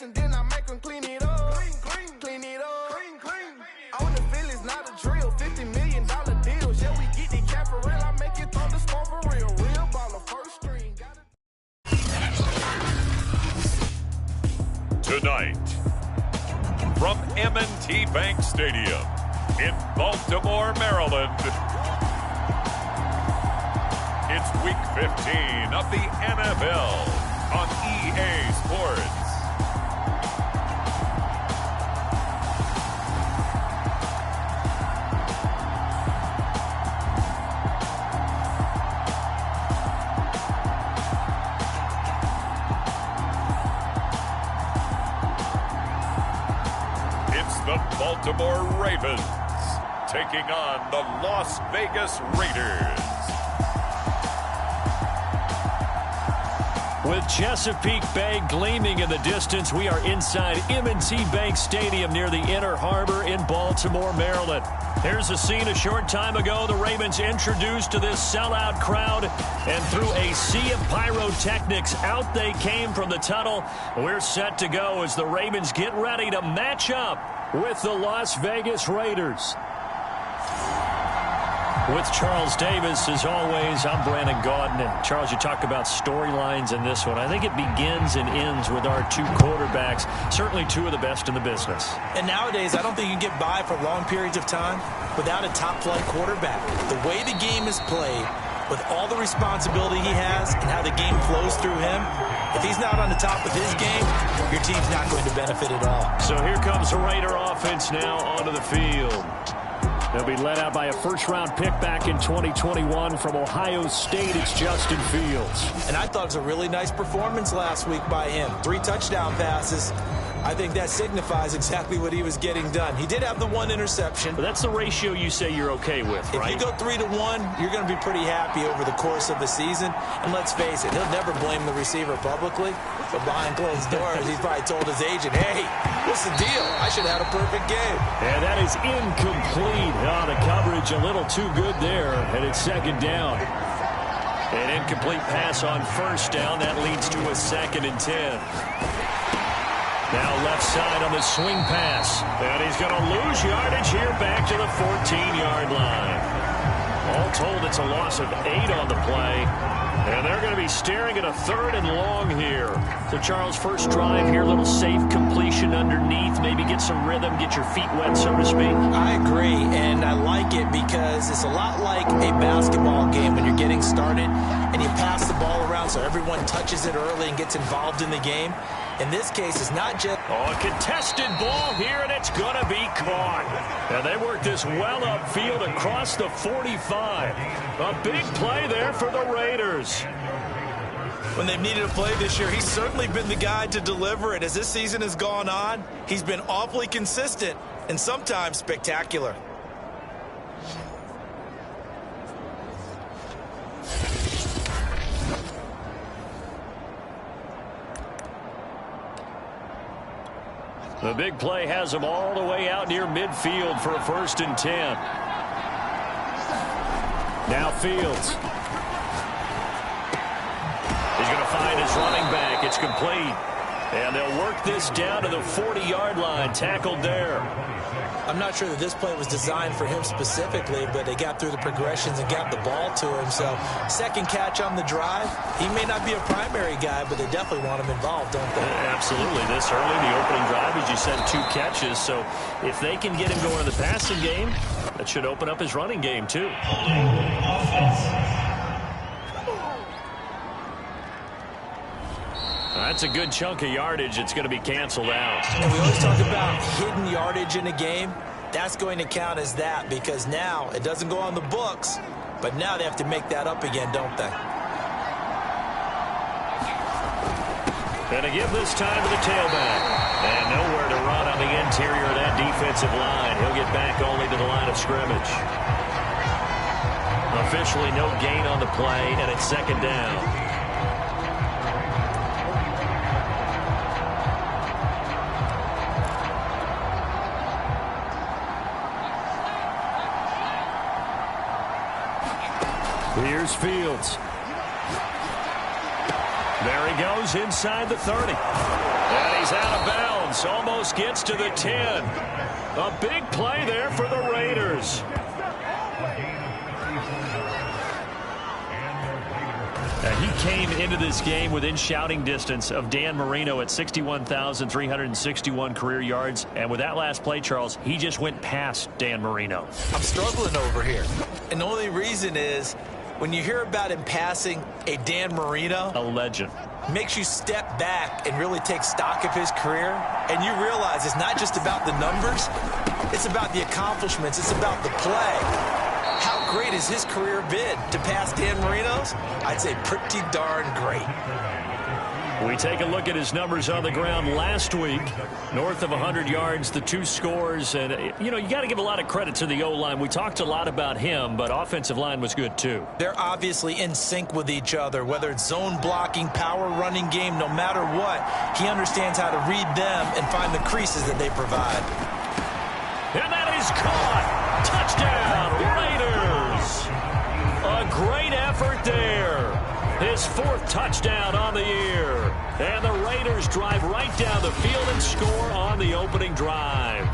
And then I make them clean it up. Clean it up. On the field is not a drill. $50 million deals. Yeah, we get the cap for real. I make it thunderstorm for real. Real baller, first string. Tonight, from M&T Bank Stadium in Baltimore, Maryland, it's Week 15 of the NFL on EA Sports. The Baltimore Ravens taking on the Las Vegas Raiders. With Chesapeake Bay gleaming in the distance, we are inside M&T Bank Stadium near the Inner Harbor in Baltimore, Maryland. Here's a scene a short time ago. The Ravens introduced to this sellout crowd, and through a sea of pyrotechnics, out they came from the tunnel. We're set to go as the Ravens get ready to match up with the Las Vegas Raiders. With Charles Davis, as always, I'm Brandon Gaudin. And Charles, you talk about storylines in this one. I think it begins and ends with our two quarterbacks, certainly two of the best in the business. And nowadays, I don't think you can get by for long periods of time without a top-flight quarterback. The way the game is played, with all the responsibility he has and how the game flows through him, if he's not on the top of his game, your team's not going to benefit at all. So here comes the Raider offense now onto the field. They'll be led out by a first-round pick back in 2021 from Ohio State. It's Justin Fields. And I thought it was a really nice performance last week by him. 3 touchdown passes. I think that signifies exactly what he was getting done. He did have the 1 interception. But that's the ratio you say you're okay with, right? If you go 3-to-1, you're going to be pretty happy over the course of the season. And let's face it, he'll never blame the receiver publicly. But behind closed doors, he's probably told his agent, hey, what's the deal? I should have had a perfect game. And that is incomplete. Oh, the coverage a little too good there. And it's second down. An incomplete pass on first down. That leads to a 2nd and 10. Now left side on the swing pass. And he's going to lose yardage here back to the 14-yard line. All told, it's a loss of 8 on the play. And they're going to be staring at a 3rd and long here. So, Charles, first drive here, little safe completion underneath. Maybe get some rhythm, get your feet wet, so to speak. I agree, and I like it because it's a lot like a basketball game when you're getting started and you pass the ball around so everyone touches it early and gets involved in the game. In this case, it's not just... Oh, a contested ball here, and it's going to be caught. And they work this well upfield across the 45. A big play there for the Raiders. When they've needed a play this year, he's certainly been the guy to deliver it. As this season has gone on, he's been awfully consistent and sometimes spectacular. The big play has him all the way out near midfield for a 1st and 10. Now Fields. He's going to find his running back. It's complete. And they'll work this down to the 40-yard line. Tackled there. I'm not sure that this play was designed for him specifically, but they got through the progressions and got the ball to him. So, 2nd catch on the drive. He may not be a primary guy, but they definitely want him involved, don't they? Absolutely. This early, the opening drive, as you said, 2 catches. So, if they can get him going in the passing game, that should open up his running game, too. That's a good chunk of yardage. It's going to be canceled out. And we always talk about hidden yardage in a game. That's going to count as that because now it doesn't go on the books, but now they have to make that up again, don't they? Going to give this time to the tailback. And nowhere to run on the interior of that defensive line. He'll get back only to the line of scrimmage. Officially no gain on the play, and it's 2nd down. Here's Fields. There he goes inside the 30. And he's out of bounds. Almost gets to the 10. A big play there for the Raiders. He came into this game within shouting distance of Dan Marino at 61,361 career yards. And with that last play, Charles, he just went past Dan Marino. I'm struggling over here. And the only reason is when you hear about him passing a Dan Marino, a legend, makes you step back and really take stock of his career. And you realize it's not just about the numbers. It's about the accomplishments. It's about the play. How great has his career been to pass Dan Marino's? I'd say pretty darn great. We take a look at his numbers on the ground last week. North of 100 yards, the 2 scores. And, you know, you got to give a lot of credit to the O-line. We talked a lot about him, but offensive line was good, too. They're obviously in sync with each other, whether it's zone blocking, power running game, no matter what. He understands how to read them and find the creases that they provide. And that is caught. Touchdown, Raiders. A great effort there. His 4th touchdown on the year. And the Raiders drive right down the field and score on the opening drive.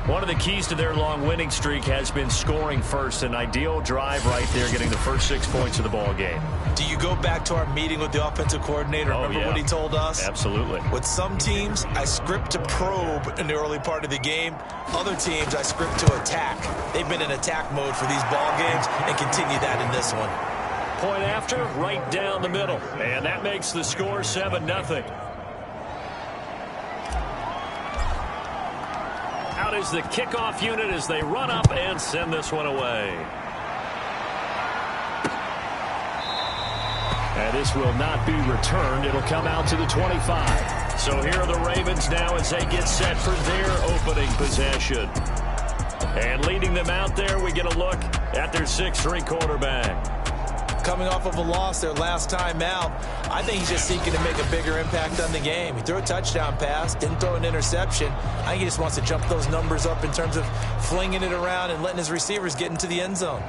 One of the keys to their long winning streak has been scoring first. An ideal drive right there, getting the first 6 points of the ball game. Do you go back to our meeting with the offensive coordinator? Remember what he told us? Absolutely. With some teams, I script to probe in the early part of the game. Other teams, I script to attack. They've been in attack mode for these ball games and continue that in this one. Point after, right down the middle. And that makes the score 7-0. Out is the kickoff unit as they run up and send this one away. And this will not be returned. It'll come out to the 25. So here are the Ravens now as they get set for their opening possession. And leading them out there, we get a look at their 6'3" quarterback. Coming off of a loss their last time out, I think he's just seeking to make a bigger impact on the game. He threw a touchdown pass, didn't throw an interception. I think he just wants to jump those numbers up in terms of flinging it around and letting his receivers get into the end zone.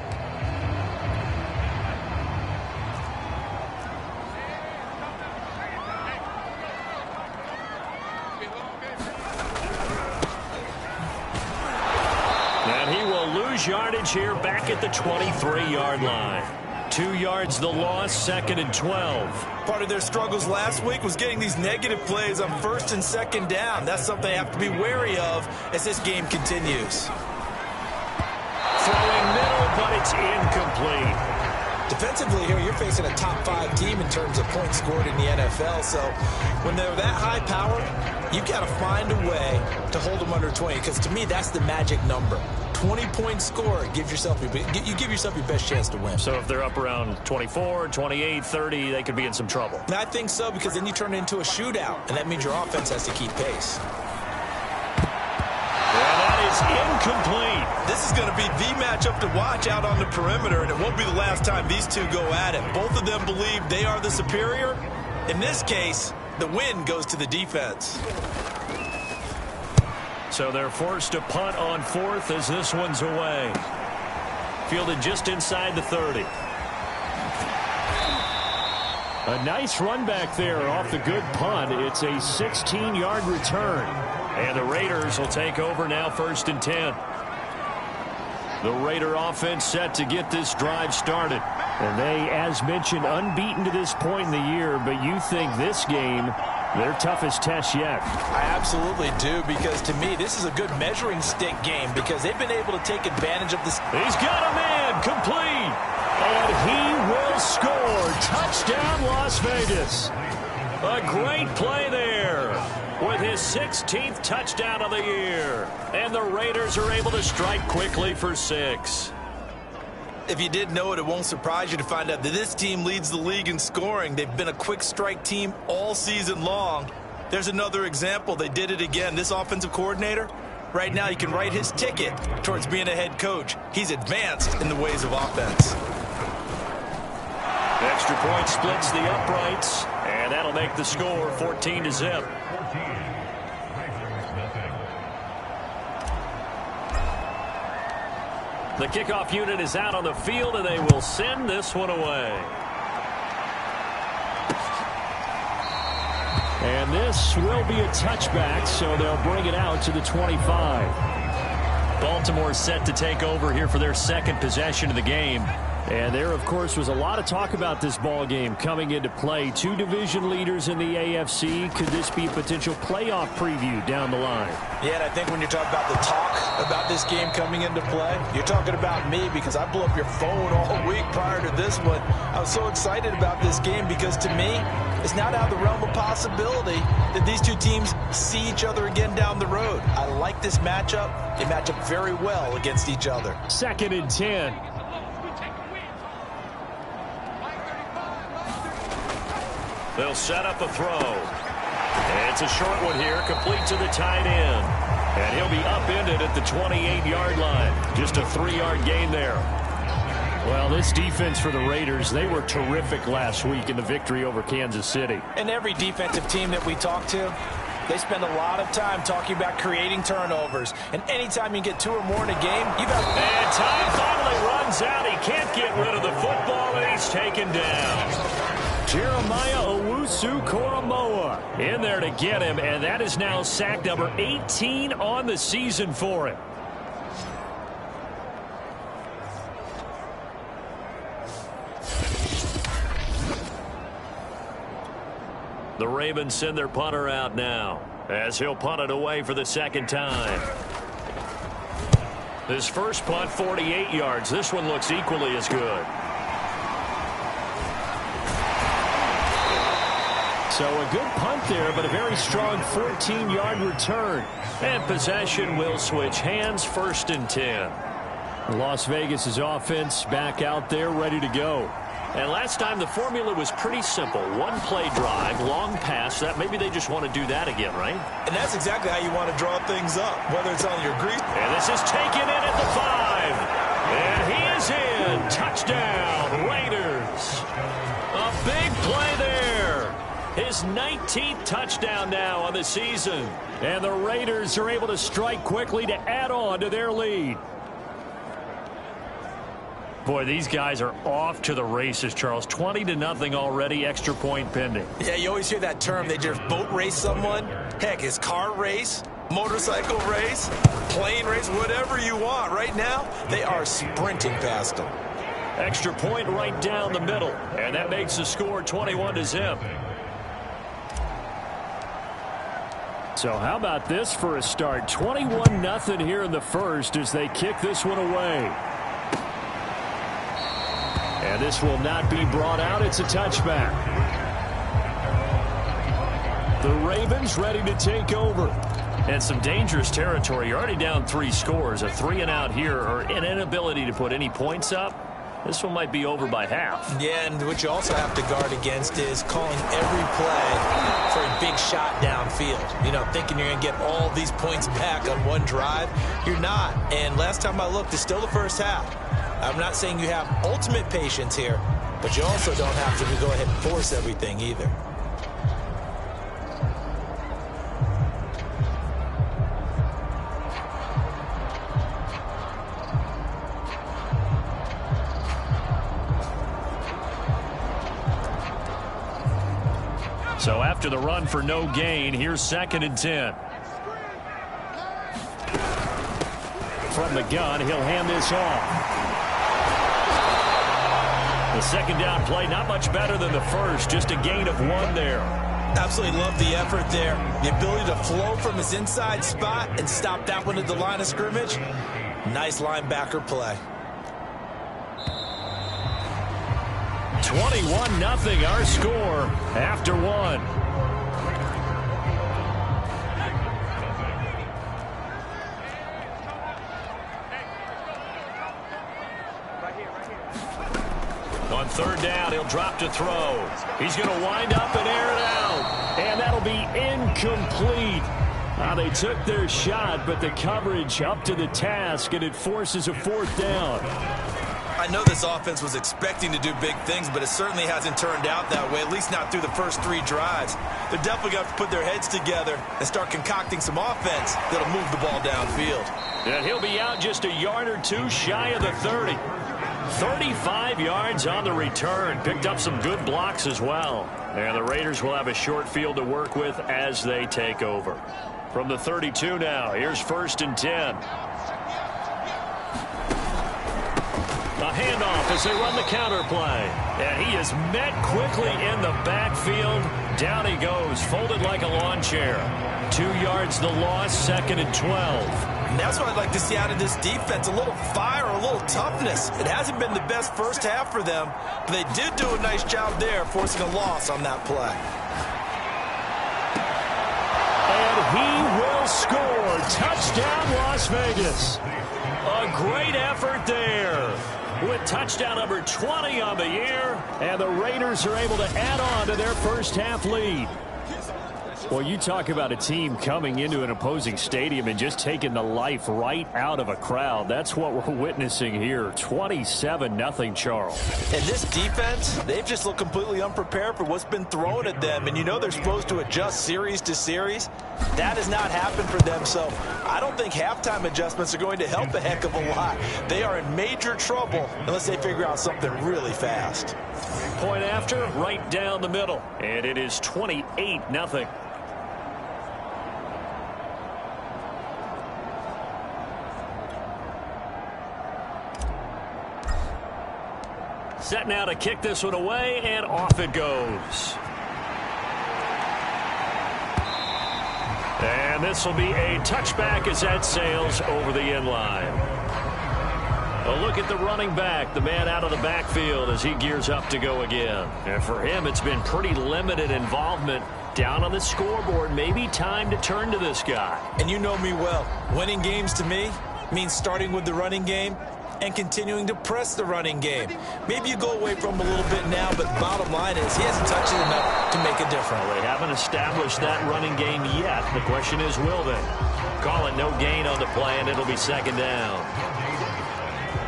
And he will lose yardage here back at the 23-yard line. 2 yards the loss, 2nd and 12. Part of their struggles last week was getting these negative plays on 1st and 2nd down. That's something they have to be wary of as this game continues. Throwing middle, but it's incomplete. Defensively here, you're facing a top 5 team in terms of points scored in the NFL. So when they're that high powered, you got to find a way to hold them under 20. Because to me, that's the magic number. 20-point score, you give yourself your best chance to win. So if they're up around 24, 28, 30, they could be in some trouble. And I think so, because then you turn it into a shootout, and that means your offense has to keep pace. And that is incomplete. This is going to be the matchup to watch out on the perimeter, and it won't be the last time these two go at it. Both of them believe they are the superior. In this case, the win goes to the defense. So they're forced to punt on 4th as this one's away. Fielded just inside the 30. A nice run back there off the good punt. It's a 16-yard return. And the Raiders will take over now, 1st and 10. The Raider offense set to get this drive started. And they, as mentioned, unbeaten to this point in the year, but you think this game their toughest test yet. I absolutely do, because to me, this is a good measuring stick game because they've been able to take advantage of this. He's got a man complete, and he will score. Touchdown, Las Vegas. A great play there with his 16th touchdown of the year. And the Raiders are able to strike quickly for 6. If you didn't know it, it won't surprise you to find out that this team leads the league in scoring. They've been a quick strike team all season long. There's another example. They did it again. This offensive coordinator, right now, you can write his ticket towards being a head coach. He's advanced in the ways of offense. Extra point splits the uprights, and that'll make the score 14-0. The kickoff unit is out on the field, and they will send this one away. And this this will be a touchback, so they'll bring it out to the 25. Baltimore set to take over here for their second possession of the game. And there, of course, was a lot of talk about this ball game coming into play. Two division leaders in the AFC. Could this be a potential playoff preview down the line? Yeah, and I think when you're talking about the talk about this game coming into play, you're talking about me because I blew up your phone all week prior to this one. I was so excited about this game because to me, it's not out of the realm of possibility that these two teams see each other again down the road. I like this matchup. They match up very well against each other. 2nd and 10. They'll set up a throw. And it's a short one here, complete to the tight end. And he'll be upended at the 28-yard line. Just a 3-yard gain there. Well, this defense for the Raiders, they were terrific last week in the victory over Kansas City. And every defensive team that we talk to, they spend a lot of time talking about creating turnovers. And anytime you get 2 or more in a game, you got... And time finally runs out. He can't get rid of the football, and he's taken down. Jeremiah Owusu-Koramoah in there to get him, and that is now sack number 18 on the season for him. The Ravens send their punter out now as he'll punt it away for the second time. His first punt, 48 yards. This one looks equally as good. So a good punt there, but a very strong 14-yard return. And possession will switch hands, 1st and 10. Las Vegas' offense back out there ready to go. And last time the formula was pretty simple. 1-play drive, long pass. That maybe they just want to do that again, right? And that's exactly how you want to draw things up, whether it's on your grease. And this is taken in at the 5. And he is in. Touchdown, Raiders. A big play there. His 19th touchdown now on the season. And the Raiders are able to strike quickly to add on to their lead. Boy, these guys are off to the races, Charles. 20-0 already, extra point pending. Yeah, you always hear that term. They just boat race someone. Heck, it's car race, motorcycle race, plane race, whatever you want. Right now, they are sprinting past them. Extra point right down the middle. And that makes the score 21-0. So how about this for a start? 21-0 here in the first as they kick this one away. And this will not be brought out. It's a touchback. The Ravens ready to take over. And some dangerous territory. You're already down 3 scores. A 3-and-out here, or an inability to put any points up. This one might be over by half. Yeah, and what you also have to guard against is calling every play for a big shot downfield. You know, thinking you're going to get all these points back on one drive. You're not. And last time I looked, it's still the first half. I'm not saying you have ultimate patience here, but you also don't have to go ahead and force everything either. So after the run for no gain, here's 2nd and 10. From the gun, he'll hand this off. The second down play, not much better than the first, just a gain of 1 there. Absolutely love the effort there. The ability to flow from his inside spot and stop that one at the line of scrimmage. Nice linebacker play. 21-0 our score after 1. On 3rd down, he'll drop to throw. He's going to wind up and air it out. And that'll be incomplete. They took their shot, but the coverage up to the task, and it forces a 4th down. I know this offense was expecting to do big things, but it certainly hasn't turned out that way, at least not through the first 3 drives. They're definitely going to have to put their heads together and start concocting some offense that'll move the ball downfield. And he'll be out just a yard or 2 shy of the 30. 35 yards on the return. Picked up some good blocks as well. And the Raiders will have a short field to work with as they take over. From the 32 now, here's 1st and 10. A handoff as they run the counter play. And he is met quickly in the backfield. Down he goes, folded like a lawn chair. 2 yards the loss, 2nd and 12. And that's what I'd like to see out of this defense, a little fire, a little toughness. It hasn't been the best first half for them, but they did do a nice job there, forcing a loss on that play. And he will score. Touchdown, Las Vegas. A great effort there, with touchdown number 20 on the year, and the Raiders are able to add on to their first half lead. Well, you talk about a team coming into an opposing stadium and just taking the life right out of a crowd. That's what we're witnessing here. 27-0, Charles. And this defense, they've just looked completely unprepared for what's been thrown at them. And you know they're supposed to adjust series to series. That has not happened for them. So I don't think halftime adjustments are going to help a heck of a lot. They are in major trouble unless they figure out something really fast. Point after, right down the middle. And it is 28-0. Set now to kick this one away, and off it goes. And this will be a touchback as that sails over the end line. A look at the running back, the man out of the backfield as he gears up to go again. And for him, it's been pretty limited involvement down on the scoreboard. Maybe time to turn to this guy. And you know me well. Winning games to me means starting with the running game and continuing to press the running game. Maybe you go away from him a little bit now, but bottom line is he hasn't touched it enough to make a difference. Well, they haven't established that running game yet. The question is, will they? Call it no gain on the play, and it'll be 2nd down.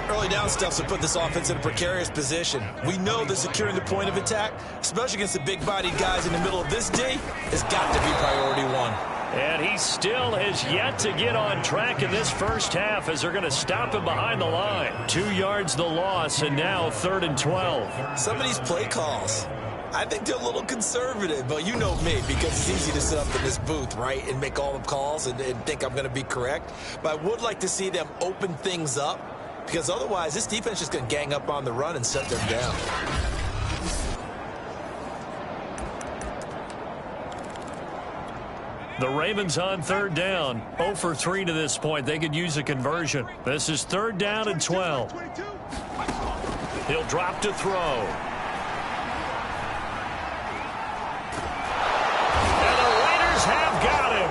Early down stuff to put this offense in a precarious position. We know that securing the point of attack, especially against the big-bodied guys in the middle of this D, has got to be priority one. And he still has yet to get on track in this first half as they're going to stop him behind the line. 2 yards the loss, and now 3rd and 12. Some of these play calls, I think they're a little conservative, but you know me, because it's easy to sit up in this booth, right, and make all the calls and think I'm going to be correct. But I would like to see them open things up, because otherwise this defense is just going to gang up on the run and shut them down. The Ravens on 3rd down. 0 for 3 to this point. They could use a conversion. This is 3rd down and 12. He'll drop to throw. And the Raiders have got him.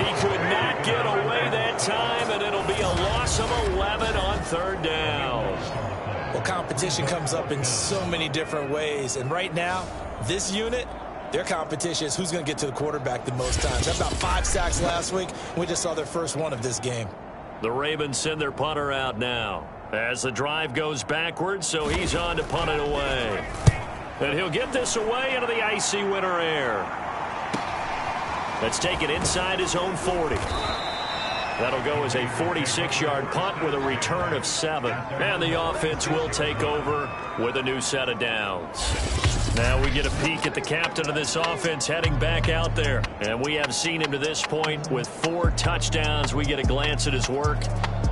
He could not get away that time, and it'll be a loss of 11 on 3rd down. Well, competition comes up in so many different ways, and right now, this unit, their competition is who's going to get to the quarterback the most times. That's about 5 sacks last week. We just saw their first one of this game. The Ravens send their punter out now as the drive goes backwards, so he's on to punt it away. And he'll get this away into the icy winter air. Let's take it inside his own 40. That'll go as a 46-yard punt with a return of 7. And the offense will take over with a new set of downs. Now we get a peek at the captain of this offense heading back out there. And we have seen him to this point with 4 touchdowns. We get a glance at his work.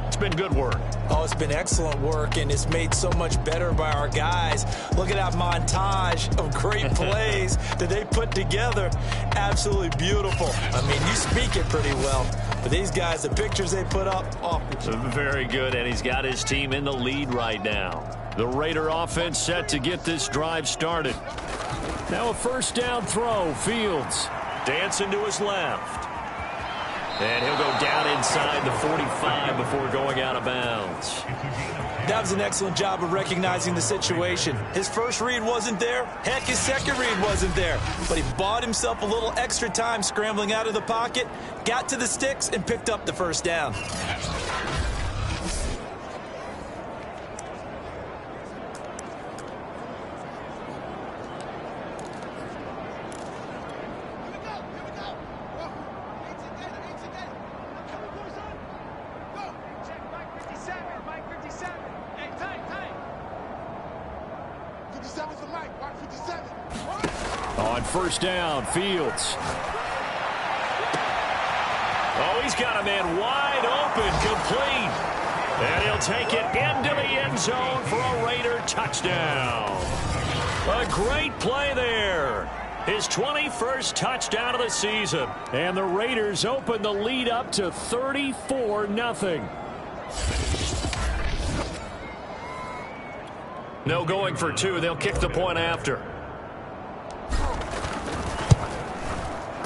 It's been good work. Oh, it's been excellent work, and it's made so much better by our guys. Look at that montage of great plays that they put together. Absolutely beautiful. I mean, you speak it pretty well. But these guys, the pictures they put up, oh. Very good, and he's got his team in the lead right now. The Raider offense set to get this drive started. Now a 1st down throw. Fields dancing to his left. And he'll go down inside the 45 before going out of bounds. That was an excellent job of recognizing the situation. His first read wasn't there. Heck, his second read wasn't there. But he bought himself a little extra time scrambling out of the pocket, got to the sticks, and picked up the 1st down. first down. Fields. Oh, he's got a man wide open, complete. And he'll take it into the end zone for a Raider touchdown. A great play there. His 21st touchdown of the season. And the Raiders open the lead up to 34-0. No going for two. They'll kick the point after.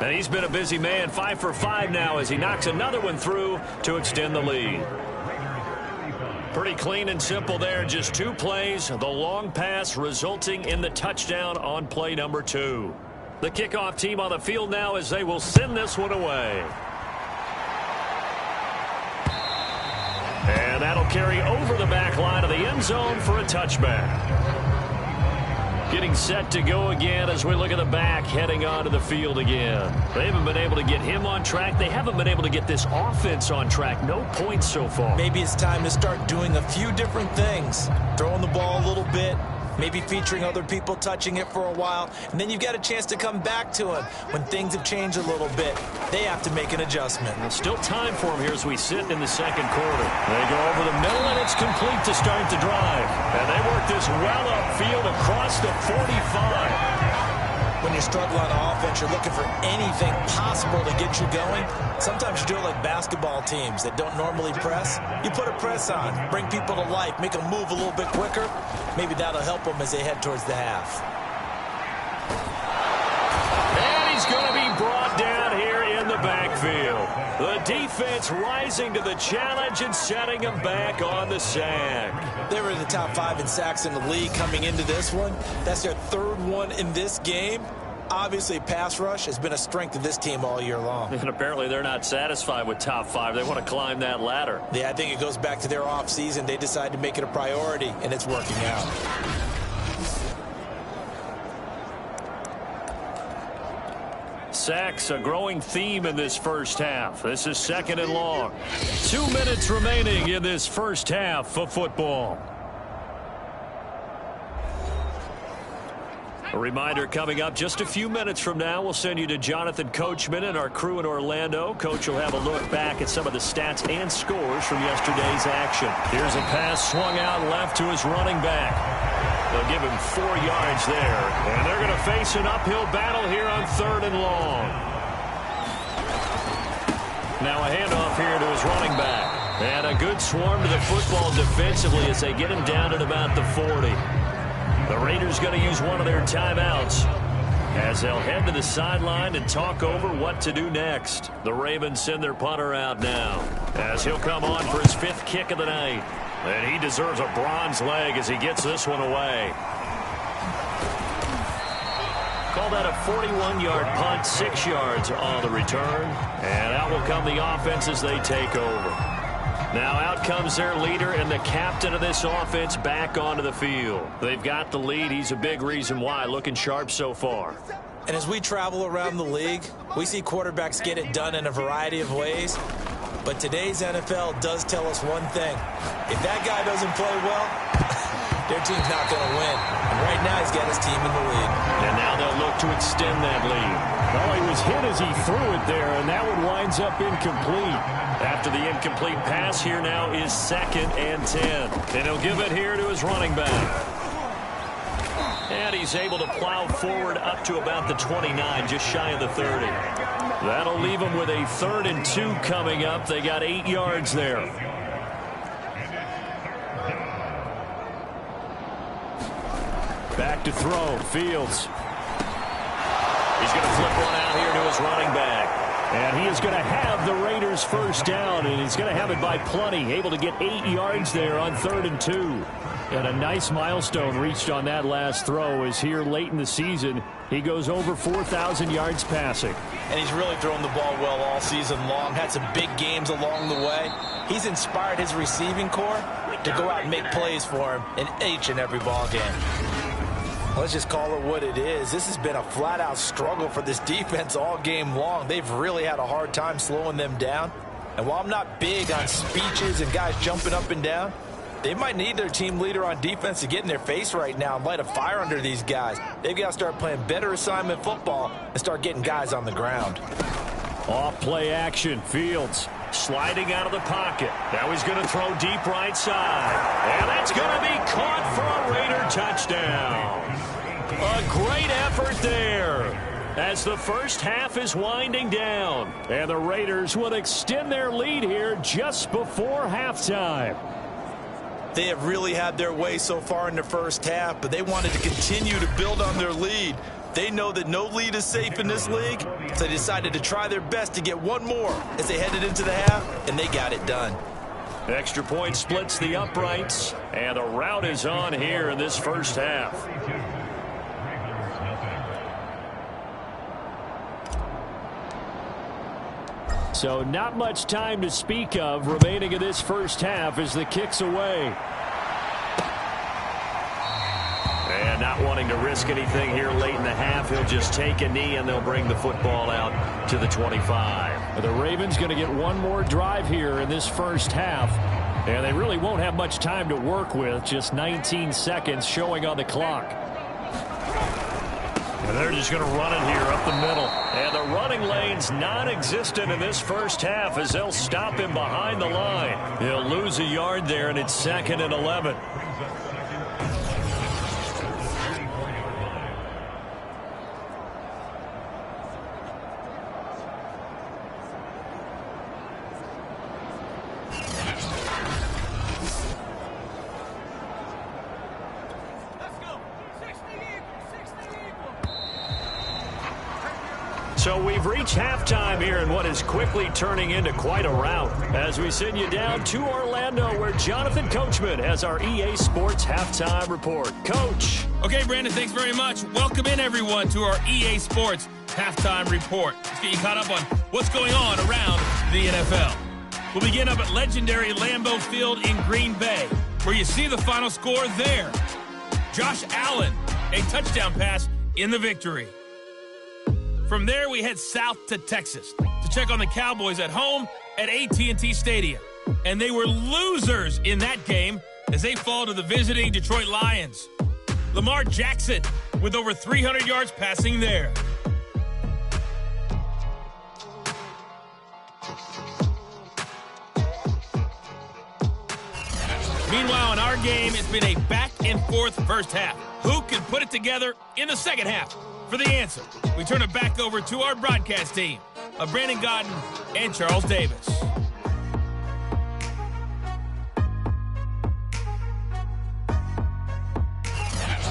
And he's been a busy man. 5 for 5 now as he knocks another one through to extend the lead. Pretty clean and simple there. Just 2 plays. The long pass resulting in the touchdown on play number 2. The kickoff team on the field now as they will send this one away. And that'll carry over the back line of the end zone for a touchback. Getting set to go again as we look at the back heading onto the field again. They haven't been able to get him on track. They haven't been able to get this offense on track. No points so far. Maybe it's time to start doing a few different things. Throwing the ball a little bit. Maybe featuring other people touching it for a while. And then you've got a chance to come back to him when things have changed a little bit. They have to make an adjustment. Well, still time for him here as we sit in the second quarter. They go over the middle, and it's complete to start the drive. And they work this well upfield across the 45. When you struggle on offense, you're looking for anything possible to get you going. Sometimes you do it like basketball teams that don't normally press. You put a press on, bring people to life, make them move a little bit quicker. Maybe that'll help them as they head towards the half. And he's going to be brought down here in the backfield. The defense rising to the challenge and setting him back on the sack. They were in the top 5 in sacks in the league coming into this one. That's their 3rd one in this game. Obviously, pass rush has been a strength of this team all year long. And apparently they're not satisfied with top 5. They want to climb that ladder. Yeah, I think it goes back to their offseason. They decided to make it a priority, and it's working out. Sacks, a growing theme in this first half. This is 2nd and long. 2 minutes remaining in this first half of football. A reminder coming up just a few minutes from now, we'll send you to Jonathan Coachman and our crew in Orlando. Coach will have a look back at some of the stats and scores from yesterday's action. Here's a pass swung out left to his running back. They'll give him 4 yards there. And they're going to face an uphill battle here on 3rd and long. Now a handoff here to his running back. And a good swarm to the football defensively as they get him down at about the 40. The Raiders going to use one of their timeouts as they'll head to the sideline and talk over what to do next. The Ravens send their punter out now as he'll come on for his 5th kick of the night. And he deserves a bronze leg as he gets this one away. Call that a 41-yard punt, 6 yards on the return. And out will come the offense as they take over. Now out comes their leader and the captain of this offense back onto the field. They've got the lead. He's a big reason why. Looking sharp so far. And as we travel around the league, we see quarterbacks get it done in a variety of ways. But today's NFL does tell us one thing. If that guy doesn't play well, their team's not going to win. And right now he's got his team in the lead. And now they'll look to extend that lead. Well, he was hit as he threw it there, and that one winds up incomplete. After the incomplete pass, here now is 2nd and 10. And he'll give it here to his running back. And he's able to plow forward up to about the 29, just shy of the 30. That'll leave him with a 3rd and 2 coming up. They got 8 yards there. Back to throw. Fields. He's going to flip one out here to his running back. And he is going to have the Raiders first down, and he's going to have it by plenty. Able to get 8 yards there on 3rd and 2. And a nice milestone reached on that last throw as here late in the season, he goes over 4,000 yards passing. And he's really thrown the ball well all season long. Had some big games along the way. He's inspired his receiving corps to go out and make plays for him in each and every ball game. Let's just call it what it is. This has been a flat-out struggle for this defense all game long. They've really had a hard time slowing them down. And while I'm not big on speeches and guys jumping up and down, They might need their team leader on defense to get in their face right now and light a fire under these guys. They've got to start playing better assignment football and start getting guys on the ground. Off play action. Fields sliding out of the pocket. Now he's going to throw deep right side. And that's going to be caught for a Raider touchdown. A great effort there as the first half is winding down. And the Raiders will extend their lead here just before halftime. They have really had their way so far in the first half, but they wanted to continue to build on their lead. They know that no lead is safe in this league, so they decided to try their best to get one more as they headed into the half, and they got it done. Extra point splits the uprights, and the route is on here in this first half. So not much time to speak of remaining in this first half as the kick's away. And not wanting to risk anything here late in the half, he'll just take a knee and they'll bring the football out to the 25. The Ravens going to get one more drive here in this first half. And they really won't have much time to work with, just 19 seconds showing on the clock. And they're just going to run it here up the middle. And the running lane's non-existent in this first half as they'll stop him behind the line. He'll lose a yard there, and it's 2nd and 11. So we've reached halftime here in what is quickly turning into quite a rout as we send you down to Orlando where Jonathan Coachman has our EA Sports Halftime Report. Coach. Okay, Brandon, thanks very much. Welcome in, everyone, to our EA Sports Halftime Report. Let's get you caught up on what's going on around the NFL. We'll begin up at legendary Lambeau Field in Green Bay, where you see the final score there. Josh Allen, a touchdown pass in the victory. From there, we head south to Texas to check on the Cowboys at home at AT&T Stadium. And they were losers in that game as they fall to the visiting Detroit Lions. Lamar Jackson with over 300 yards passing there. Meanwhile, in our game, it's been a back-and-forth first half. Who can put it together in the second half? For the answer, we turn it back over to our broadcast team of Brandon Gaudin and Charles Davis.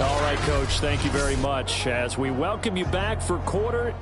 All right, Coach, thank you very much as we welcome you back for quarter.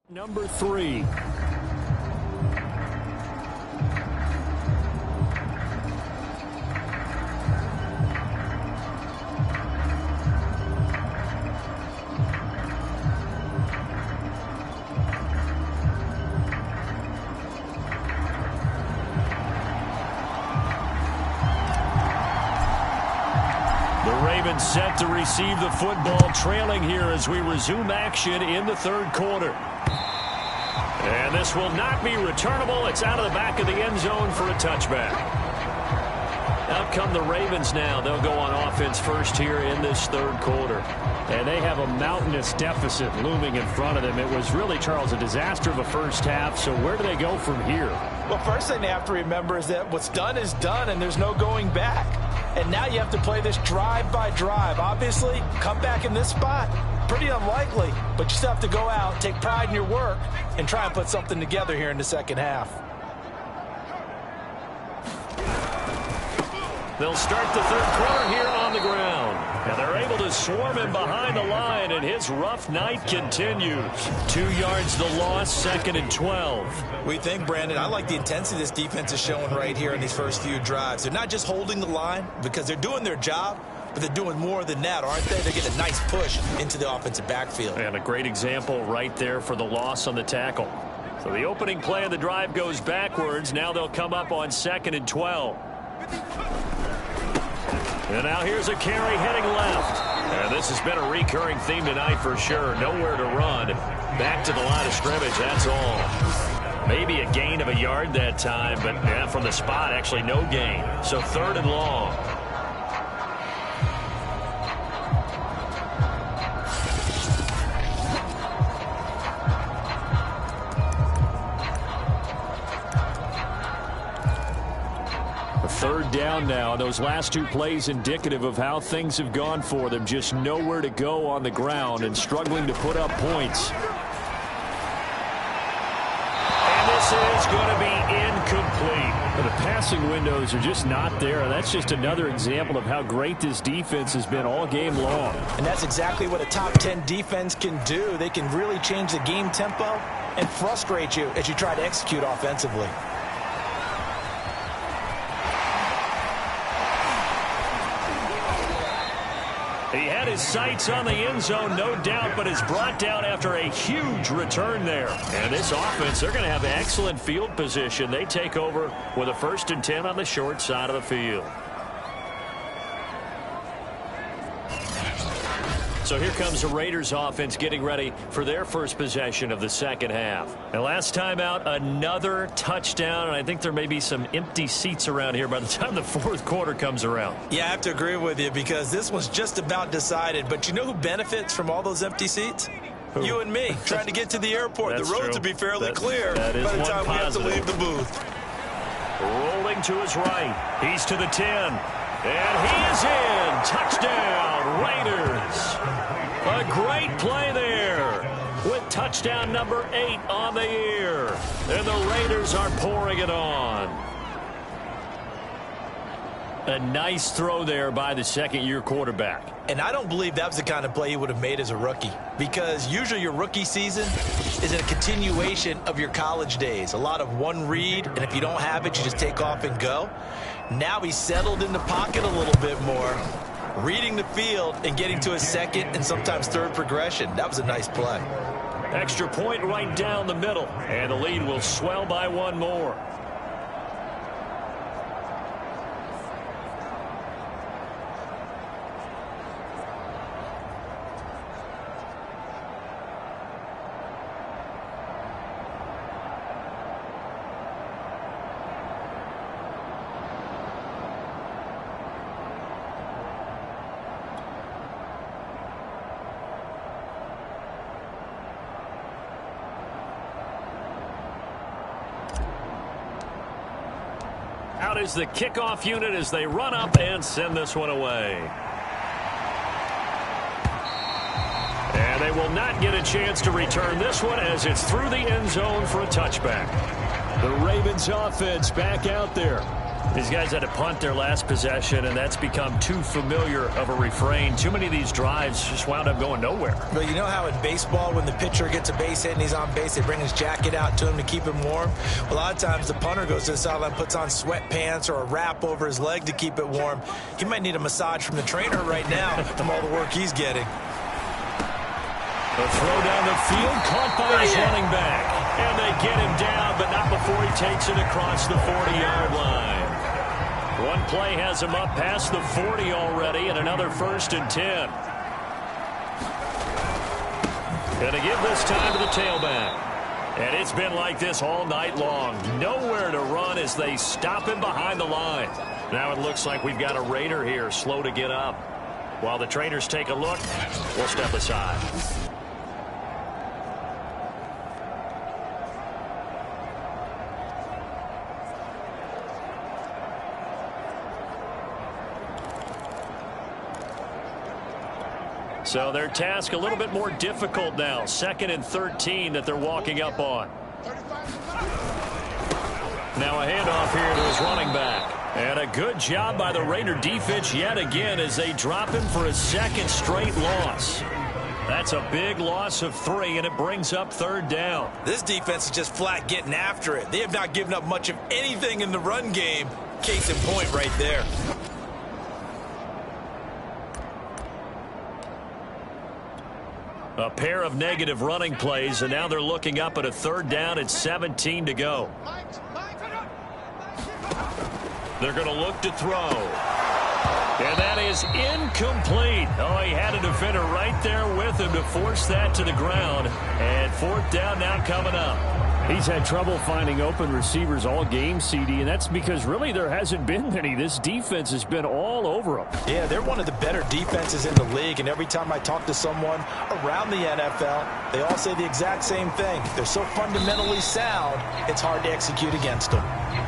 Number 3. Set to receive the football, trailing here as we resume action in the third quarter. And this will not be returnable. It's out of the back of the end zone for a touchback. Out come the Ravens now. They'll go on offense first here in this third quarter. And they have a mountainous deficit looming in front of them. It was really, Charles, a disaster of a first half. So where do they go from here? Well, first thing they have to remember is that what's done is done, and there's no going back. And now you have to play this drive by drive. Obviously, come back in this spot, pretty unlikely. But you still have to go out, take pride in your work, and try and put something together here in the second half. They'll start the third quarter here on the ground. And they're able to swarm him behind the line, and his rough night continues. 2 yards the loss, 2nd and 12. We think, Brandon, I like the intensity this defense is showing right here in these first few drives. They're not just holding the line because they're doing their job, but they're doing more than that, aren't they? They're getting a nice push into the offensive backfield. And a great example right there for the loss on the tackle. So the opening play of the drive goes backwards. Now they'll come up on 2nd and 12. And now here's a carry heading left. And this has been a recurring theme tonight for sure. Nowhere to run. Back to the line of scrimmage, that's all. Maybe a gain of a yard that time, but from the spot, actually no gain. So 3rd and long. Third down now. Those last 2 plays indicative of how things have gone for them. Just nowhere to go on the ground and struggling to put up points. And this is going to be incomplete. The passing windows are just not there. That's just another example of how great this defense has been all game long. And that's exactly what a top 10 defense can do. They can really change the game tempo and frustrate you as you try to execute offensively. He had his sights on the end zone, no doubt, but is brought down after a huge return there. And this offense, they're going to have excellent field position. They take over with a 1st and 10 on the short side of the field. So here comes the Raiders offense getting ready for their first possession of the second half. And last time out, another touchdown, and I think there may be some empty seats around here by the time the 4th quarter comes around. Yeah, I have to agree with you because this was just about decided. But you know who benefits from all those empty seats? Who? You and me, trying to get to the airport. That's the roads true. will be fairly clear by the time we have to leave the booth. Rolling to his right. He's to the 10. And he is in. Touchdown, Raiders. A great play there with touchdown number 8 on the year. And the Raiders are pouring it on. A nice throw there by the 2nd-year quarterback. And I don't believe that was the kind of play he would have made as a rookie, because usually your rookie season is a continuation of your college days. A lot of one read, and if you don't have it, you just take off and go. Now he's settled in the pocket a little bit more, reading the field and getting to his 2nd and sometimes 3rd progression. That was a nice play. Extra point right down the middle, and the lead will swell by 1 more. Out is the kickoff unit as they run up and send this one away. And they will not get a chance to return this one as it's through the end zone for a touchback. The Ravens offense back out there. These guys had to punt their last possession, and that's become too familiar of a refrain. Too many of these drives just wound up going nowhere. But you know how in baseball, when the pitcher gets a base hit and he's on base, they bring his jacket out to him to keep him warm? A lot of times the punter goes to the sideline, puts on sweatpants or a wrap over his leg to keep it warm. He might need a massage from the trainer right now from all the work he's getting. The throw down the field, caught by his running back. And they get him down, but not before he takes it across the 40-yard line. One play has him up past the 40 already, and another 1st and 10. Going to give this time to the tailback. And it's been like this all night long. Nowhere to run as they stop him behind the line. Now it looks like we've got a Raider here, slow to get up. While the trainers take a look, we'll step aside. So their task a little bit more difficult now. 2nd and 13 that they're walking up on. Now a handoff here to his running back. And a good job by the Raider defense yet again as they drop him for a second straight loss. That's a big loss of 3, and it brings up 3rd down. This defense is just flat getting after it. They have not given up much of anything in the run game. Case in point right there. A pair of negative running plays, and now they're looking up at a 3rd down and 17 to go. They're going to look to throw. And that is incomplete. Oh, he had a defender right there with him to force that to the ground. And 4th down now coming up. He's had trouble finding open receivers all game, CD, and that's because really there hasn't been many. This defense has been all over them. Yeah, they're one of the better defenses in the league, and every time I talk to someone around the NFL, they all say the exact same thing. They're so fundamentally sound, it's hard to execute against them.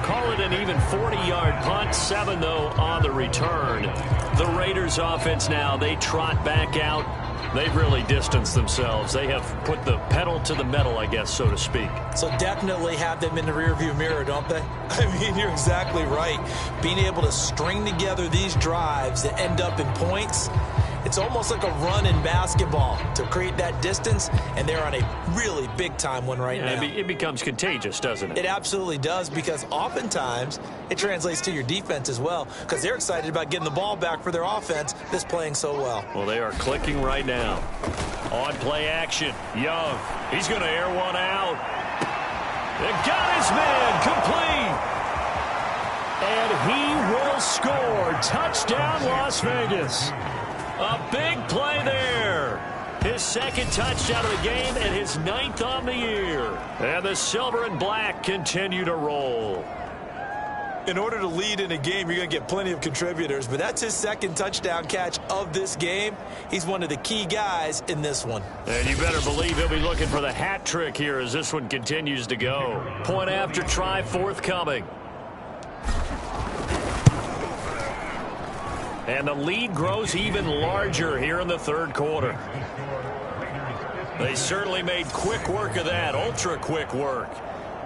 Call it an even 40-yard punt, 7 though on the return. The Raiders offense now, they trot back out. They've really distanced themselves. They have put the pedal to the metal, I guess, so to speak. So definitely have them in the rearview mirror, don't they? I mean, you're exactly right. Being able to string together these drives that end up in points, it's almost like a run in basketball to create that distance, and they're on a really big-time one right now. It becomes contagious, doesn't it? It absolutely does, because oftentimes it translates to your defense as well, because they're excited about getting the ball back for their offense that's playing so well. Well, they are clicking right now. On play action, Young. He's going to air one out. And got his man complete. And he will score. Touchdown, Las Vegas. A big play there. His 2nd touchdown of the game and his 9th on the year. And the silver and black continue to roll. In order to lead in a game, you're going to get plenty of contributors, but that's his 2nd touchdown catch of this game. He's one of the key guys in this one. And you better believe he'll be looking for the hat trick here as this one continues to go. Point after try forthcoming. And the lead grows even larger here in the 3rd quarter. They certainly made quick work of that, ultra-quick work.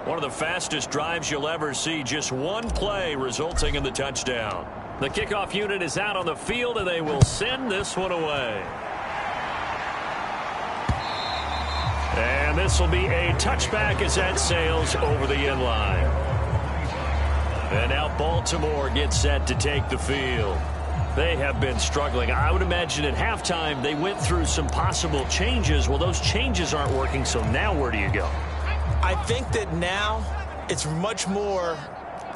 One of the fastest drives you'll ever see, just one play resulting in the touchdown. The kickoff unit is out on the field, and they will send this one away. And this will be a touchback as that sails over the end line. And now Baltimore gets set to take the field. They have been struggling. I would imagine at halftime they went through some possible changes. Well, those changes aren't working, so now where do you go? I think that now it's much more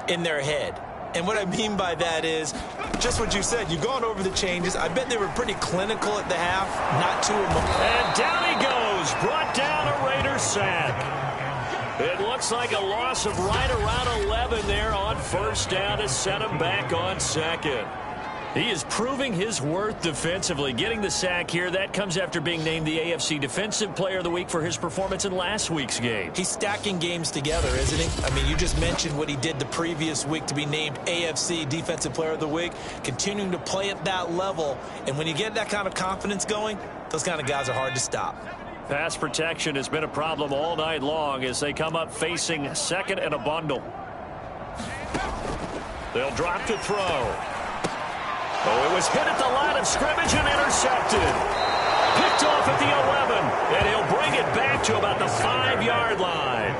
in their head. And what I mean by that is just what you said. You've gone over the changes. I bet they were pretty clinical at the half, not too emotional. And down he goes, brought down a Raider sack. It looks like a loss of right around 11 there on 1st down to set him back on 2nd. He is proving his worth defensively. Getting the sack here, that comes after being named the AFC Defensive Player of the Week for his performance in last week's game. He's stacking games together, isn't he? I mean, you just mentioned what he did the previous week to be named AFC Defensive Player of the Week, continuing to play at that level. And when you get that kind of confidence going, those kind of guys are hard to stop. Pass protection has been a problem all night long as they come up facing 2nd and a bundle. They'll drop to throw. Oh, it was hit at the line of scrimmage and intercepted. Picked off at the 11, and he'll bring it back to about the 5-yard line.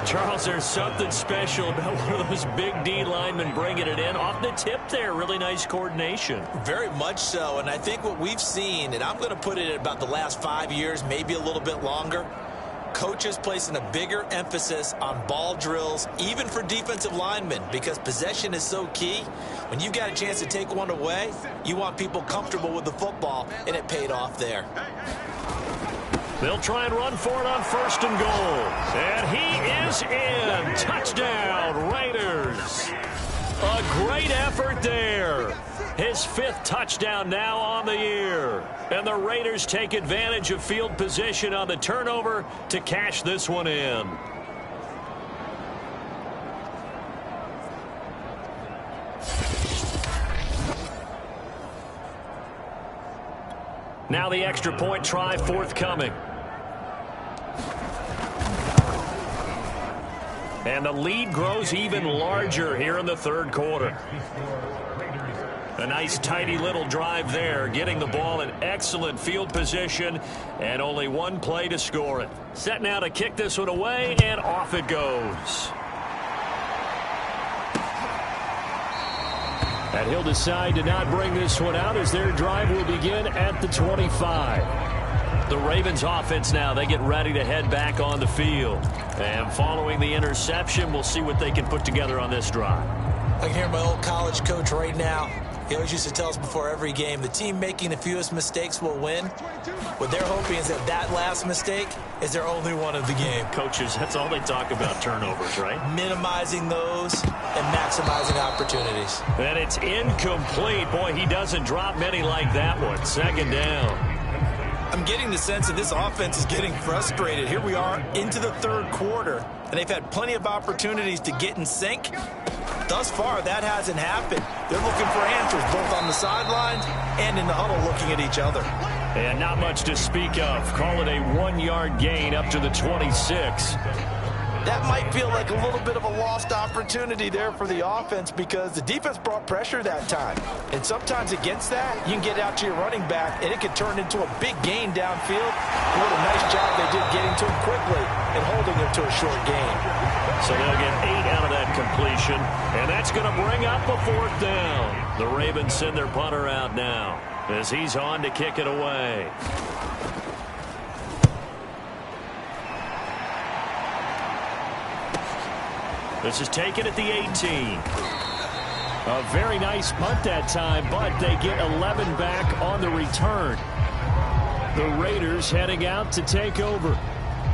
Charles, there's something special about one of those big D linemen bringing it in off the tip there. Really nice coordination. Very much so, and I think what we've seen, and I'm going to put it at about the last 5 years, maybe a little bit longer, coaches placing a bigger emphasis on ball drills, even for defensive linemen, because possession is so key. When you got a chance to take one away, you want people comfortable with the football, and it paid off there. They'll try and run for it on 1st and goal. And he is in. Touchdown, Raiders. A great effort there. His 5th touchdown now on the year. And the Raiders take advantage of field position on the turnover to cash this one in. Now the extra point try forthcoming. And the lead grows even larger here in the third quarter. A nice, tidy little drive there, getting the ball in excellent field position, and only one play to score it. Set now to kick this one away, and off it goes. And he'll decide to not bring this one out as their drive will begin at the 25. The Ravens offense now, they get ready to head back on the field. And following the interception, we'll see what they can put together on this drive. I can hear my old college coach right now. He always used to tell us before every game, the team making the fewest mistakes will win. What they're hoping is that that last mistake is their only one of the game. Coaches, that's all they talk about, turnovers, right? Minimizing those and maximizing opportunities. And it's incomplete. Boy, he doesn't drop many like that one. Second down. I'm getting the sense that this offense is getting frustrated. Here we are into the third quarter, and they've had plenty of opportunities to get in sync. Thus far, that hasn't happened. They're looking for answers both on the sidelines and in the huddle looking at each other. And not much to speak of. Call it a 1-yard gain up to the 26. That might feel like a little bit of a lost opportunity there for the offense because the defense brought pressure that time. And sometimes against that, you can get out to your running back, and it can turn into a big gain downfield. What a nice job they did getting to him quickly and holding him to a short gain. So they'll get 8 out of that completion, and that's going to bring up a 4th down. The Ravens send their punter out now as he's on to kick it away. This is taken at the 18. A very nice punt that time, but they get 11 back on the return. The Raiders heading out to take over.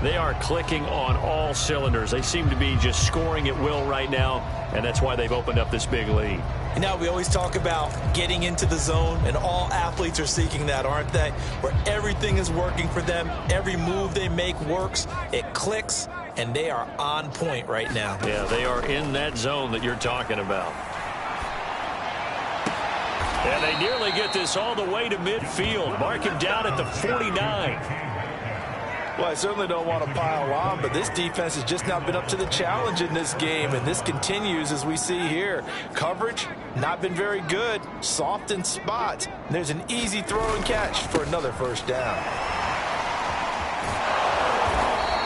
They are clicking on all cylinders. They seem to be just scoring at will right now, and that's why they've opened up this big lead. You know, we always talk about getting into the zone, and all athletes are seeking that, aren't they? Where everything is working for them. Every move they make works. It clicks, and they are on point right now. Yeah, they are in that zone that you're talking about. And they nearly get this all the way to midfield. Mark him down at the 49. Well, I certainly don't want to pile on, but this defense has just not been up to the challenge in this game, and this continues as we see here. Coverage, not been very good. Soft in spots. And there's an easy throw and catch for another first down.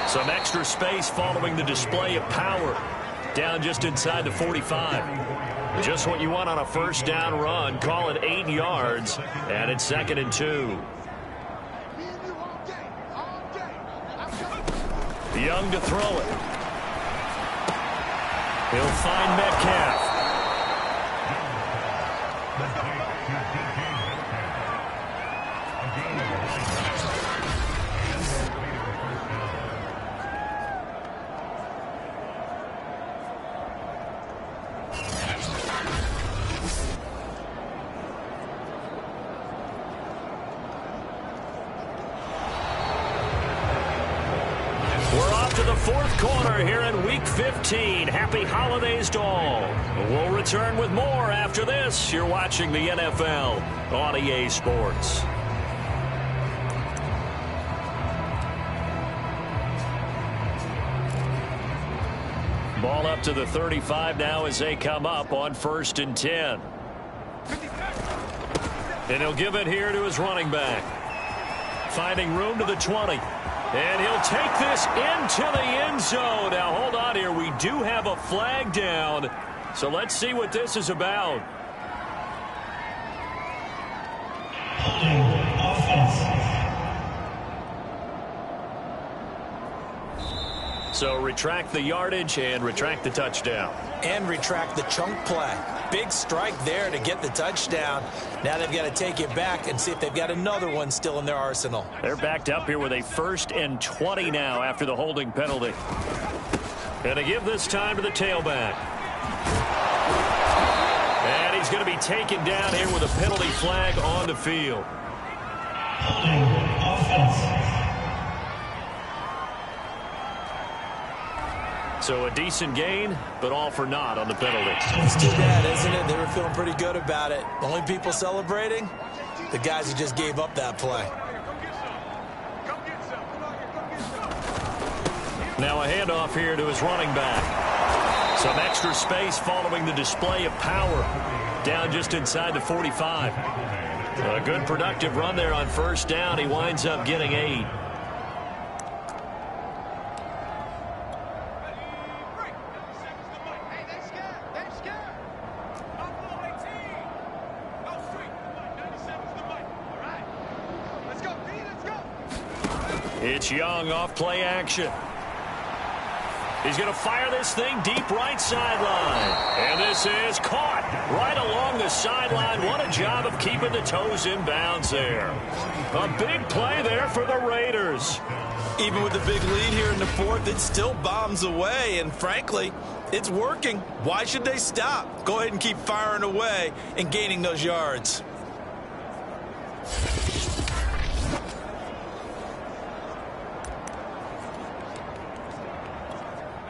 Some extra space following the display of power. Down just inside the 45. Just what you want on a first down run. Call it 8 yards, and it's 2nd and 2. Young to throw it. He'll find Metcalf. To the fourth quarter here in Week 15. Happy holidays to all. We'll return with more after this. You're watching the NFL on EA Sports. Ball up to the 35 now as they come up on 1st and 10. And he'll give it here to his running back. Finding room to the 20. And he'll take this into the end zone. Now, hold on here. We do have a flag down. So let's see what this is about. So retract the yardage and retract the touchdown. And retract the chunk play. Big strike there to get the touchdown. Now they've got to take it back and see if they've got another one still in their arsenal. They're backed up here with a 1st and 20 now after the holding penalty. And to give this time to the tailback. And he's going to be taken down here with a penalty flag on the field. So a decent gain, but all for naught on the penalty. It's too bad, isn't it? They were feeling pretty good about it. The only people celebrating, the guys who just gave up that play. Now a handoff here to his running back. Some extra space following the display of power. Down just inside the 45. A good productive run there on first down. He winds up getting 8. It's Young off play action. He's going to fire this thing deep right sideline. And this is caught right along the sideline. What a job of keeping the toes in bounds there. A big play there for the Raiders. Even with the big lead here in the fourth, it still bombs away. And frankly, it's working. Why should they stop? Go ahead and keep firing away and gaining those yards.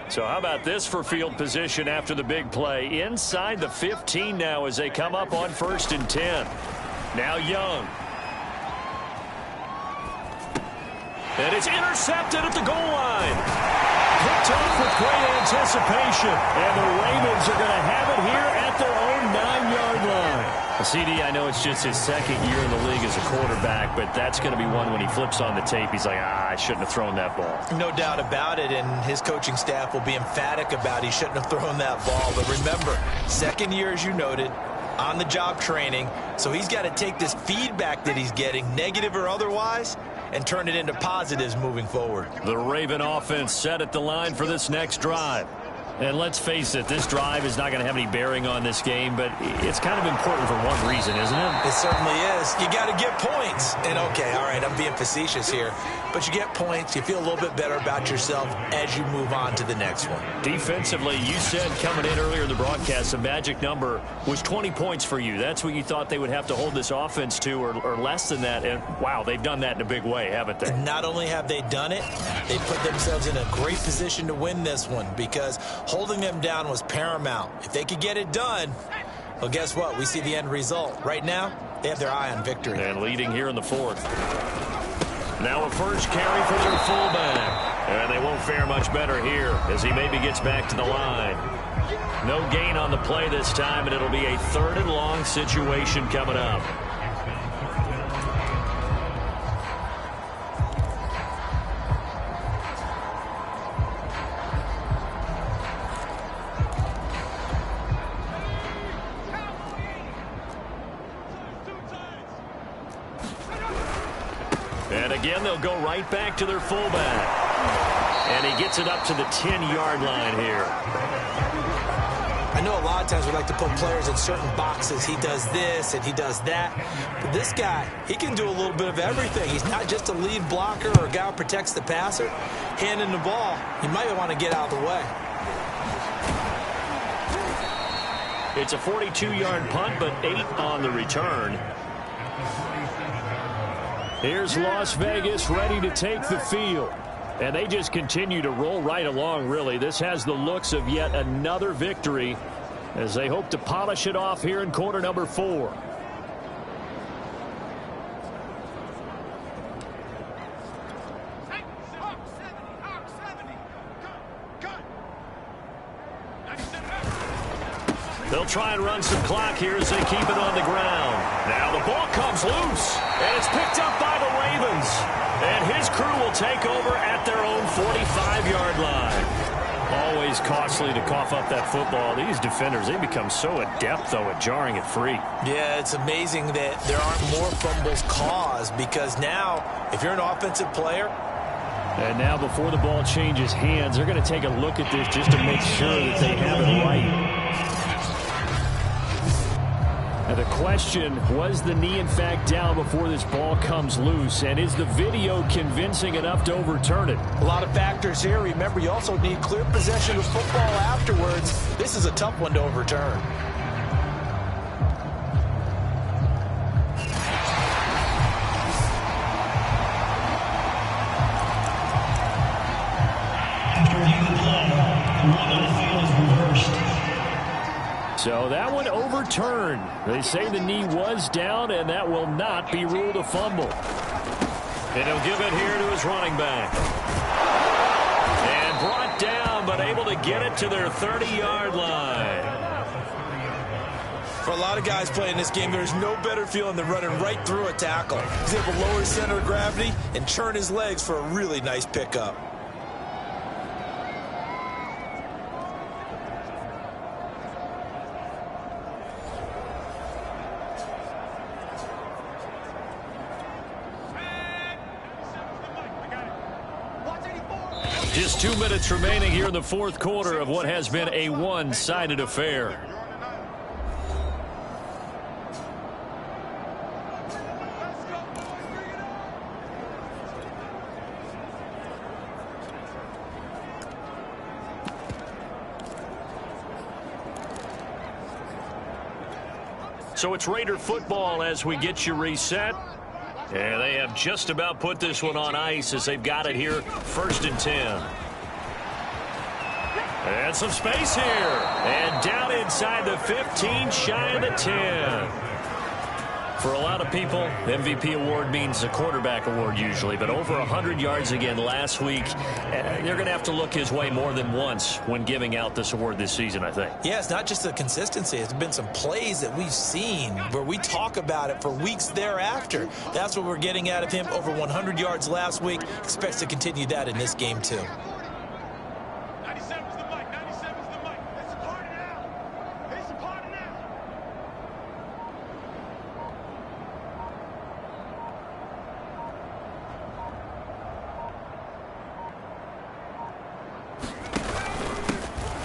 So how about this for field position after the big play? Inside the 15 now as they come up on 1st and 10. Now Young. And it's intercepted at the goal line. Picked off with great anticipation. And the Ravens are going to have it here at their own 9-yard line. CD, I know it's just his second year in the league as a quarterback, but that's going to be one when he flips on the tape. He's like, I shouldn't have thrown that ball. No doubt about it, and his coaching staff will be emphatic about he shouldn't have thrown that ball. But remember, second year, as you noted, on-the-job training, so he's got to take this feedback that he's getting, negative or otherwise, and turn it into positives moving forward. The Raven offense set at the line for this next drive. And let's face it, this drive is not going to have any bearing on this game, but it's kind of important for one reason, isn't it? It certainly is. You got to get points. And, okay, all right, I'm being facetious here. But you get points, you feel a little bit better about yourself as you move on to the next one. Defensively, you said coming in earlier in the broadcast, the magic number was 20 points for you. That's what you thought they would have to hold this offense to, or less than that. And, wow, they've done that in a big way, haven't they? And not only have they done it, they put themselves in a great position to win this one because holding them down was paramount. If they could get it done, well, guess what? We see the end result. Right now, they have their eye on victory. And leading here in the fourth. Now a first carry for their fullback. And they won't fare much better here as he maybe gets back to the line. No gain on the play this time, and it'll be a 3rd and long situation coming up. And again, they'll go right back to their fullback. And he gets it up to the 10-yard line here. I know a lot of times we like to put players in certain boxes. He does this and he does that. But this guy, he can do a little bit of everything. He's not just a lead blocker or a guy who protects the passer. Handing the ball, you might want to get out of the way. It's a 42-yard punt, but 8 on the return. Here's Las Vegas ready to take the field. And they just continue to roll right along, really. This has the looks of yet another victory as they hope to polish it off here in quarter number 4. They'll try and run some clock here as they keep it on the ground. Now the ball comes loose, and it's picked up by the Ravens. And his crew will take over at their own 45-yard line. Always costly to cough up that football. These defenders, they become so adept, though, at jarring it free. Yeah, it's amazing that there aren't more fumbles caused because now, if you're an offensive player, and now before the ball changes hands, they're going to take a look at this just to make sure that they have it right. Now the question, was the knee in fact down before this ball comes loose? And is the video convincing enough to overturn it? A lot of factors here. Remember, you also need clear possession of football afterwards. This is a tough one to overturn. So that one overturned. They say the knee was down, and that will not be ruled a fumble. And he'll give it here to his running back. And brought brought down, but able to get it to their 30-yard line. For a lot of guys playing this game, there's no better feeling than running right through a tackle. He's able to lower his center of gravity and churn his legs for a really nice pickup. Just 2 minutes remaining here in the fourth quarter of what has been a one-sided affair. So it's Raider football as we get you reset. And they have just about put this one on ice as they've got it here, 1st and 10. And some space here. And down inside the 15, shy of the 10. For a lot of people, MVP award means a quarterback award usually, but over 100 yards again last week. They're going to have to look his way more than once when giving out this award this season, I think. Yeah, it's not just the consistency. It's been some plays that we've seen where we talk about it for weeks thereafter. That's what we're getting out of him. Over 100 yards last week. Expects to continue that in this game, too.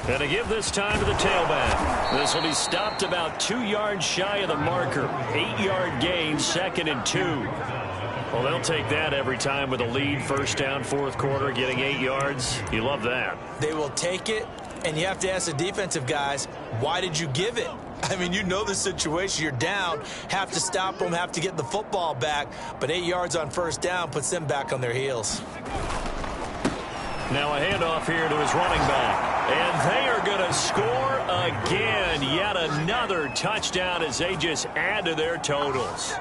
And to give this time to the tailback. This will be stopped about 2 yards shy of the marker. 8-yard gain, 2nd and 2. Well, they'll take that every time with a lead. 1st down, 4th quarter, getting 8 yards. You love that. They will take it, and you have to ask the defensive guys, why did you give it? I mean, you know the situation. You're down, have to stop them, have to get the football back. But 8 yards on 1st down puts them back on their heels. Now a handoff here to his running back. And they are going to score again. Yet another touchdown as they just add to their totals.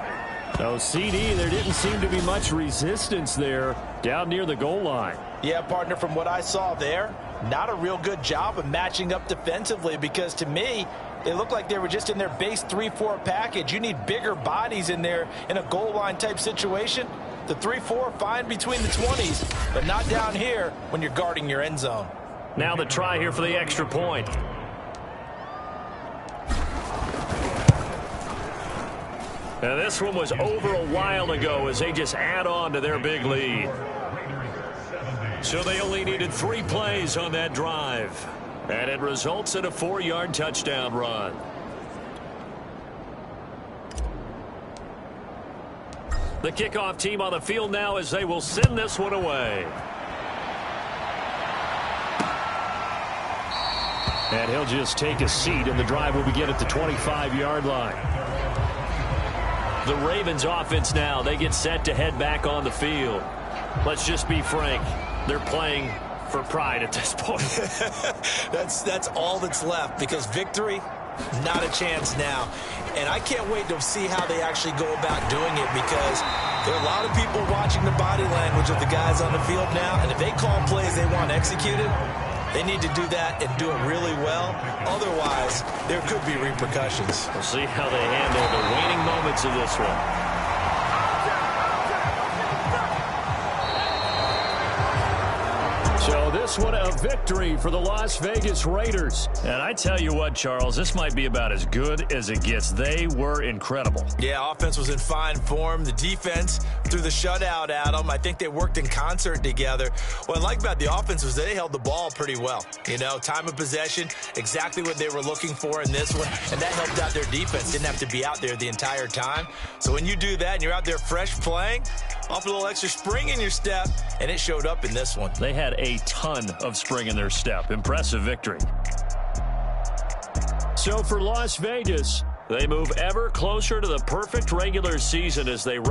So, CD, there didn't seem to be much resistance there down near the goal line. Yeah, partner, from what I saw there, not a real good job of matching up defensively because, to me, they looked like they were just in their base 3-4 package. You need bigger bodies in there in a goal line type situation. The 3-4 fine between the 20s, but not down here when you're guarding your end zone. Now the try here for the extra point. And this one was over a while ago as they just add on to their big lead. So they only needed 3 plays on that drive. And it results in a 4-yard touchdown run. The kickoff team on the field now as they will send this one away. And he'll just take a seat, and the drive will begin at the 25-yard line. The Ravens offense now, they get set to head back on the field. Let's just be frank. They're playing for pride at this point. That's all that's left because victory, not a chance now. And I can't wait to see how they actually go about doing it because there are a lot of people watching the body language of the guys on the field now. And if they call plays they want executed, they need to do that and do it really well. Otherwise, there could be repercussions. We'll see how they handle the waning moments of this one. So this one a victory for the Las Vegas Raiders. And I tell you what, Charles, this might be about as good as it gets. They were incredible. Yeah, offense was in fine form. The defense threw the shutout at them. I think they worked in concert together. What I like about the offense was they held the ball pretty well. You know, time of possession, exactly what they were looking for in this one. And that helped out their defense. Didn't have to be out there the entire time. So when you do that and you're out there fresh playing, off a little extra spring in your step, and it showed up in this one. They had a ton of spring in their step. Impressive victory. So for Las Vegas, they move ever closer to the perfect regular season as they run